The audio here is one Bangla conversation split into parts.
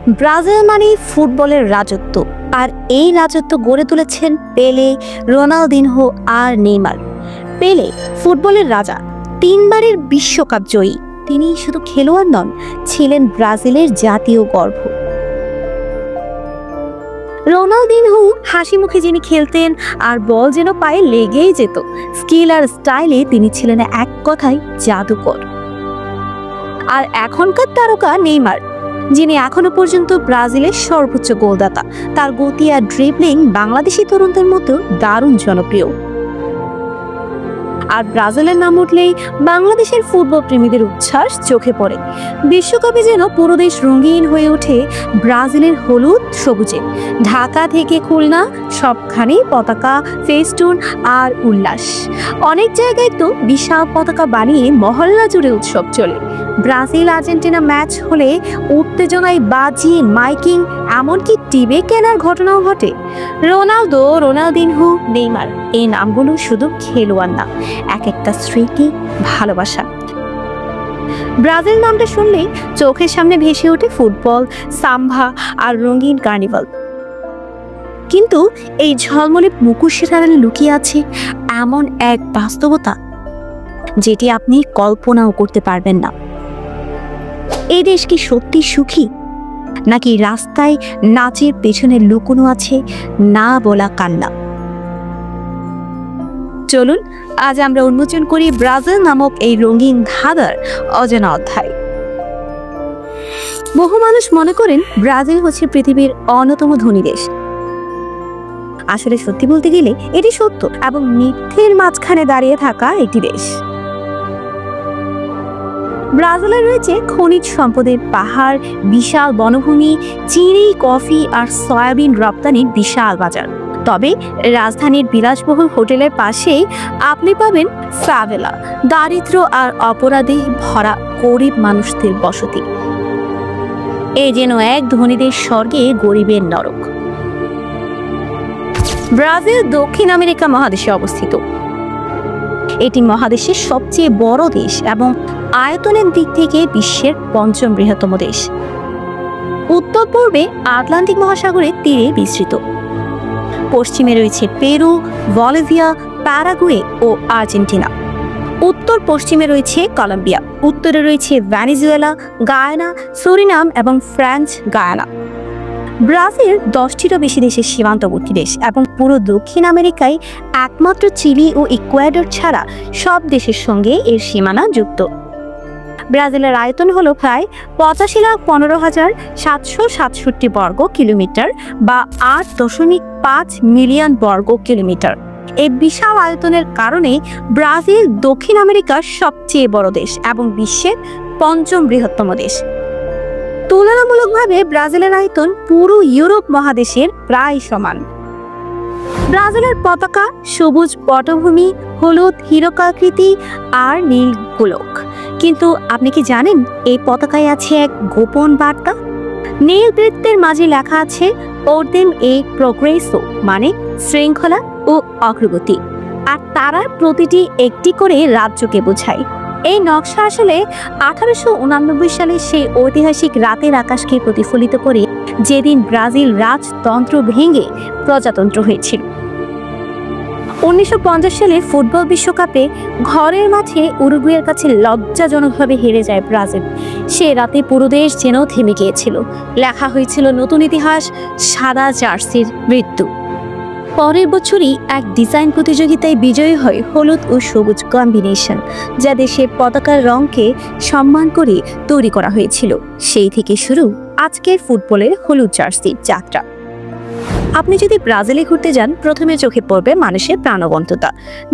ব্রাজিল মানে ফুটবলের রাজত্ব, আর এই রাজত্ব গড়ে তুলেছেন পেলে, রোনালদিনহো আর নেইমার। পেলে ফুটবলের রাজা, 3 বারের বিশ্বকাপ জয়ী। তিনি শুধু খেলোয়াড় নন, ছিলেন ব্রাজিলের জাতীয় গর্ব। রোনালদিনহো হাসি মুখে যিনি খেলতেন, আর বল যেন পায়ে লেগেই যেত। স্কিল আর স্টাইলে তিনি ছিলেন এক কথায় জাদুকর। আর এখনকার তারকা নেইমার, যিনি এখনো পর্যন্ত ব্রাজিলের সর্বোচ্চ গোলদাতা। তার গতি আর ড্রিবলিং বাংলাদেশি তরুণদের মতো দারুণ জনপ্রিয়। আর ব্রাজিলের নাম উঠলেই বাংলাদেশের ফুটবল প্রেমীদের উচ্ছ্বাস চোখে পড়ে। বিশ্বকাপে যেন পুরো দেশ রঙিন হয়ে ওঠে ব্রাজিলের হলুদ সবুজে। ঢাকা থেকে খুলনা সবখানেই পতাকা, ফেস্টুন আর উল্লাস। অনেক জায়গায় তো বিশাল পতাকা বানিয়ে মহল্লা জুড়ে উৎসব চলে। ব্রাজিল আর্জেন্টিনা ম্যাচ হলে উত্তেজনায় বাজি, মাইকিং, এমনকি টিভি কেনার ঘটনাও ঘটে। রোনালদো, রোনালদিনহো, নেইমার, এই নামগুলো শুধু খেলোয়াড় না, এক একটা স্মৃতি, ভালোবাসা। ব্রাজিল নামটা শুনলেই চোখের সামনে ভেসে ওঠে ফুটবল, সাম্বা আর রঙিন কার্নিভাল। কিন্তু এই ঝলমলে মুখোশের আড়ালে লুকিয়ে আছে এমন এক বাস্তবতা যেটি আপনি কল্পনাও করতে পারবেন না। এই দেশ কি সত্যি সুখী, নাকি রাস্তায় নাচের পেছনে লুকোনো আছে না বলা কান্না? চলুন আজ আমরা উন্মোচন করি ব্রাজিল নামক এই রঙিন ধাঁধার অজানা অধ্যায়। বহু মানুষ মনে করেন ব্রাজিল হচ্ছে পৃথিবীর অন্যতম ধনী দেশ। আসলে সত্যি বলতে গেলে এটি সত্য এবং মিথ্যের মাঝখানে দাঁড়িয়ে থাকা একটি দেশ। ব্রাজিলে রয়েছে খনিজ সম্পদের পাহাড়, বিশাল বনভূমি, চিনি, কফি আর সয়াবিন রপ্তানির বিশাল বাজার। তবে রাজধানীর বিলাসবহুল হোটেলের পাশেই আপনি পাবেন ফ্যাভেলা, দারিদ্র আর অপরাধে ভরা গরিব মানুষদের বসতি। এই যেন এক ধনীদের স্বর্গে গরিবের নরক। ব্রাজিল দক্ষিণ আমেরিকা মহাদেশে অবস্থিত। এটি মহাদেশের সবচেয়ে বড় দেশ এবং আয়তনের দিক থেকে বিশ্বের 5ম বৃহত্তম দেশ। উত্তর পূর্বে আটলান্টিক মহাসাগরের তীরে বিস্তৃত। পশ্চিমে রয়েছে পেরু, বলিভিয়া, প্যারাগুয়ে ও আর্জেন্টিনা। উত্তর পশ্চিমে রয়েছে কলম্বিয়া। উত্তরে রয়েছে ভেনেজুয়েলা, গায়ানা, সুরিনাম এবং ফ্রেঞ্চ গায়ানা। ব্রাজিল 10টিরও বেশি দেশের সীমান্তবর্তী দেশ এবং পুরো দক্ষিণ আমেরিকায় একমাত্র চিলি ও ইকুয়েডর ছাড়া সব দেশের সঙ্গে এর সীমানা যুক্ত। ব্রাজিলের আয়তন হলো প্রায় 85,15,767 বর্গ কিলোমিটার বা 8.5 মিলিয়ন বর্গ কিলোমিটার। এই বিশাল আয়তনের কারণে ব্রাজিল দক্ষিণ আমেরিকার সবচেয়ে বড় দেশ এবং বিশ্বের 5ম বৃহত্তম দেশ। তুলনামূলকভাবে ব্রাজিলের আয়তন পুরো ইউরোপ মহাদেশের প্রায় সমান। ব্রাজিলের পতাকা সবুজ পটভূমি, হলুদ হীরকাকৃতি আর নীল গোলক। কিন্তু আপনি কি জানেন এই পতাকায় আছে এক গোপন বার্তা? নীল বৃত্তের মাঝে লেখা আছে ওরদেম এ প্রোগ্রেসো, মানে শৃঙ্খলা ও অগ্রগতি। আর তারার প্রতিটি একটি করে রাজ্যকে বোঝায়। এই নকশা আসলে 1889 সালে সেই ঐতিহাসিক রাতের আকাশকে প্রতিফলিত করে, যেদিন ব্রাজিল রাজতন্ত্র ভেঙে প্রজাতন্ত্র হয়েছিল। 1950 সালে ফুটবল বিশ্বকাপে ঘরের মাঠে উরুগুয়ের কাছে লজ্জাজনকভাবে হেরে যায় ব্রাজিল। সে রাতে পুরো দেশ যেন থেমে গিয়েছিল। লেখা হয়েছিল নতুন ইতিহাস, সাদা জার্সির মৃত্যু। পরের বছরই এক ডিজাইন প্রতিযোগিতায় বিজয়ী হয় হলুদ ও সবুজ কম্বিনেশন, যা দেশের পতাকার রঙকে সম্মান করে তৈরি করা হয়েছিল। সেই থেকে শুরু আজকের ফুটবলের হলুদ জার্সির যাত্রা। আপনি যদি ব্রাজিলে ঘুরতে যান, প্রথমে চোখে পড়বে মানুষের প্রাণবন্ততা,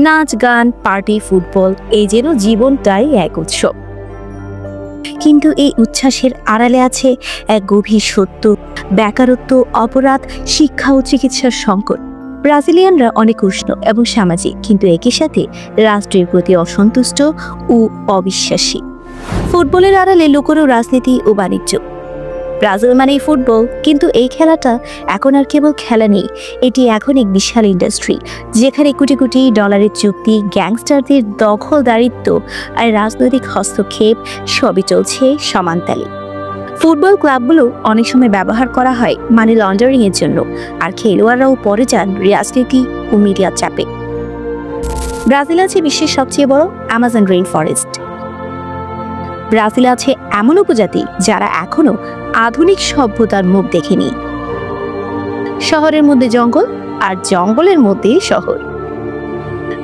নাচ, গান, পার্টি, ফুটবল, এই যেন জীবনটাই এক উৎসব। কিন্তু এই উচ্ছ্বাসের আড়ালে আছে এক গভীর সত্য, বেকারত্ব, অপরাধ, শিক্ষা ও চিকিৎসার সংকট। ব্রাজিলিয়ানরা অনেক উষ্ণ এবং সামাজিক, কিন্তু একই সাথে রাষ্ট্রের প্রতি অসন্তুষ্ট ও অবিশ্বাসী। ফুটবলের আড়ালে লুকোনো রাজনীতি ও বাণিজ্য। ব্রাজিল মানেই ফুটবল, কিন্তু এই খেলাটা এখন আর কেবল খেলা নেই, এটি এখন এক বিশাল ইন্ডাস্ট্রি, যেখানে কোটি কোটি ডলারের চুক্তি, গ্যাংস্টারদের দখলদারিত্ব আর রাজনৈতিক হস্তক্ষেপ সবই চলছে সমানতালে। ফুটবল ক্লাবগুলো অনেক সময় ব্যবহার করা হয় মানি লন্ডারিং এর জন্য, আর খেলোয়াড়রাও পরে যান রাজনীতি ও মিডিয়ার চাপে। ব্রাজিল আছে বিশ্বের সবচেয়ে বড় অ্যামাজন রেইন ফরেস্ট। ব্রাজিল আছে এমন উপজাতি যারা এখনো আধুনিক সভ্যতার মুখ দেখেনি। শহরের মধ্যে জঙ্গল আর জঙ্গলের মধ্যে শহর।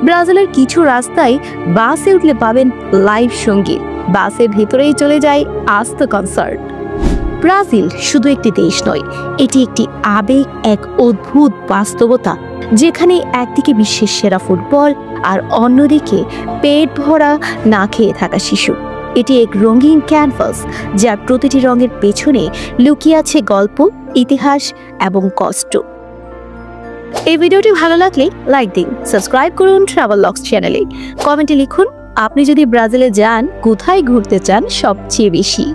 ব্রাজিলের কিছু রাস্তায় বাসে উঠলে পাবেন লাইভ সঙ্গীত, বাসের ভেতরেই চলে যায় আস্ত কনসার্ট। ব্রাজিল শুধু একটি দেশ নয়, এটি একটি আবেগ, এক অদ্ভুত বাস্তবতা যেখানে একদিকে বিশ্বের সেরা ফুটবল আর অন্যদিকে পেট ভরা না খেয়ে থাকা শিশু। এটি এক রঙিন ক্যানভাস যার প্রতিটি রঙের পেছনে লুকিয়ে আছে গল্প, ইতিহাস এবং কষ্ট। এই ভিডিওটি ভালো লাগলে লাইক দিন, সাবস্ক্রাইব করুন ট্রাভেললগস চ্যানেলে। কমেন্টে লিখুন আপনি যদি ব্রাজিলে যান কোথায় ঘুরতে চান সবচেয়ে বেশি।